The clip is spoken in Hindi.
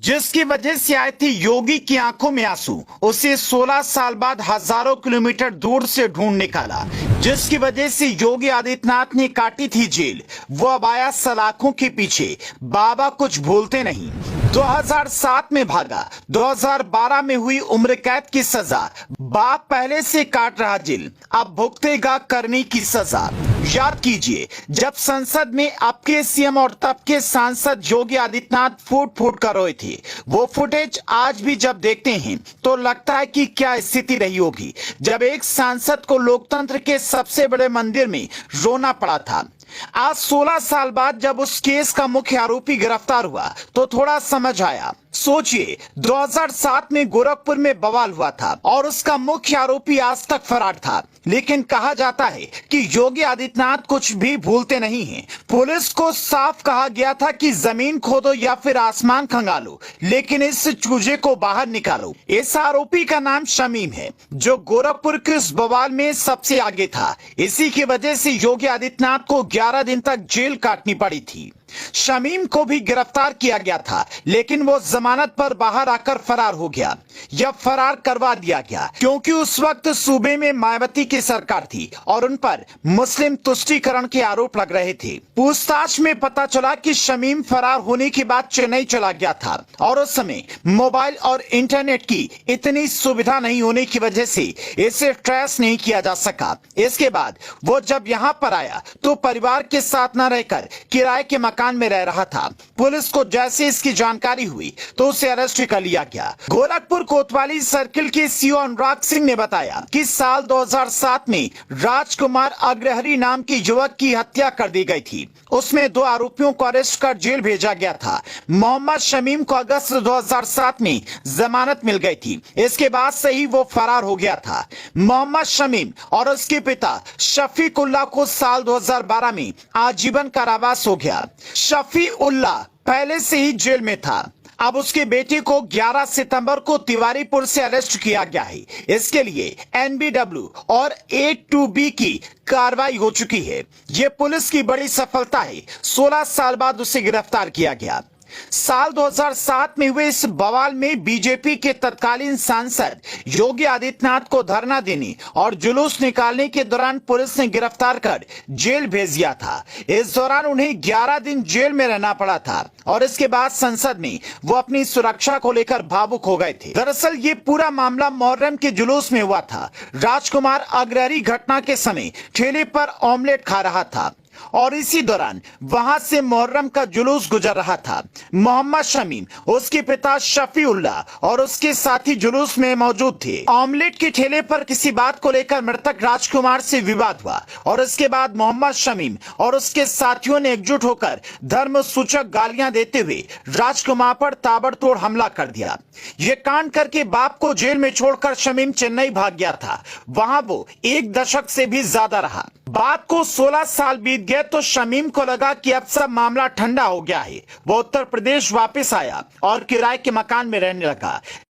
जिसकी वजह से आई थी योगी की आंखों में आंसू। उसे 16 साल बाद हजारों किलोमीटर दूर से ढूंढ निकाला, जिसकी वजह से योगी आदित्यनाथ ने काटी थी जेल। वो अब आया सलाखों के पीछे। बाबा कुछ भूलते नहीं। 2007 में भागा, 2012 में हुई उम्र कैद की सजा। बाप पहले से काट रहा जेल, अब भुगतेगा करने की सजा। याद कीजिए, जब संसद में आपके सीएम और तब के सांसद योगी आदित्यनाथ फूट फूट कर रोए थे। वो फुटेज आज भी जब देखते हैं तो लगता है कि क्या स्थिति रही होगी जब एक सांसद को लोकतंत्र के सबसे बड़े मंदिर में रोना पड़ा था। आज 16 साल बाद जब उस केस का मुख्य आरोपी गिरफ्तार हुआ तो थोड़ा समझ आया। सोचिए, 2007 में गोरखपुर में बवाल हुआ था और उसका मुख्य आरोपी आज तक फरार था। लेकिन कहा जाता है कि योगी आदित्यनाथ कुछ भी भूलते नहीं हैं। पुलिस को साफ कहा गया था कि जमीन खोदो या फिर आसमान खंगालो, लेकिन इस चूजे को बाहर निकालो। इस आरोपी का नाम शमीम है, जो गोरखपुर के इस बवाल में सबसे आगे था। इसी की वजह से योगी आदित्यनाथ को 11 दिन तक जेल काटनी पड़ी थी। शमीम को भी गिरफ्तार किया गया था, लेकिन वो जमानत पर बाहर आकर फरार हो गया या फरार करवा दिया गया, क्योंकि उस वक्त सूबे में मायावती की सरकार थी और उन पर मुस्लिम तुष्टीकरण के आरोप लग रहे थे। पूछताछ में पता चला कि शमीम फरार होने के बाद चेन्नई चला गया था और उस समय मोबाइल और इंटरनेट की इतनी सुविधा नहीं होने की वजह से इसे ट्रेस नहीं किया जा सका। इसके बाद वो जब यहाँ पर आया तो परिवार के साथ न रहकर किराए के मकान में रह रहा था। पुलिस को जैसे इसकी जानकारी हुई तो उसे अरेस्ट कर लिया गया। गोरखपुर कोतवाली सर्किल के सीओ अनुराग सिंह ने बताया कि साल 2007 में राजकुमार अग्रहरी नाम के युवक की हत्या कर दी गई थी। उसमें 2 आरोपियों को अरेस्ट कर जेल भेजा गया था। मोहम्मद शमीम को अगस्त 2007 में जमानत मिल गई थी। इसके बाद से ही वो फरार हो गया था। मोहम्मद शमीम और उसके पिता शफीकुल्लाह को साल 2012 में आजीवन कारावास हो गया। शफीउल्लाह पहले से ही जेल में था। अब उसके बेटे को 11 सितंबर को तिवारीपुर से अरेस्ट किया गया है। इसके लिए एनबीडब्ल्यू और A2B की कार्रवाई हो चुकी है। यह पुलिस की बड़ी सफलता है। 16 साल बाद उसे गिरफ्तार किया गया। साल 2007 में हुए इस बवाल में बीजेपी के तत्कालीन सांसद योगी आदित्यनाथ को धरना देने और जुलूस निकालने के दौरान पुलिस ने गिरफ्तार कर जेल भेज दिया था। इस दौरान उन्हें 11 दिन जेल में रहना पड़ा था और इसके बाद संसद में वो अपनी सुरक्षा को लेकर भावुक हो गए थे। दरअसल ये पूरा मामला मुहर्रम के जुलूस में हुआ था। राजकुमार अग्रहरी घटना के समय ठेले पर ऑमलेट खा रहा था और इसी दौरान वहां से मुहर्रम का जुलूस गुजर रहा था। मोहम्मद शमीम, उसके पिता शफीउल्लाह और उसके साथी जुलूस में मौजूद थे। ऑमलेट के ठेले पर किसी बात को लेकर मृतक राजकुमार से विवाद हुआ और इसके बाद मोहम्मद शमीम और उसके साथियों ने एकजुट होकर धर्म सूचक गालियां देते हुए राजकुमार पर ताबड़तोड़ हमला कर दिया। ये कांड करके बाप को जेल में छोड़कर शमीम चेन्नई भाग गया था। वहां वो 1 दशक से भी ज्यादा रहा। बात को 16 साल बीत गए तो शमीम को लगा कि अब सब मामला ठंडा हो गया है। वो उत्तर प्रदेश वापस आया और किराए के मकान में रहने लगा।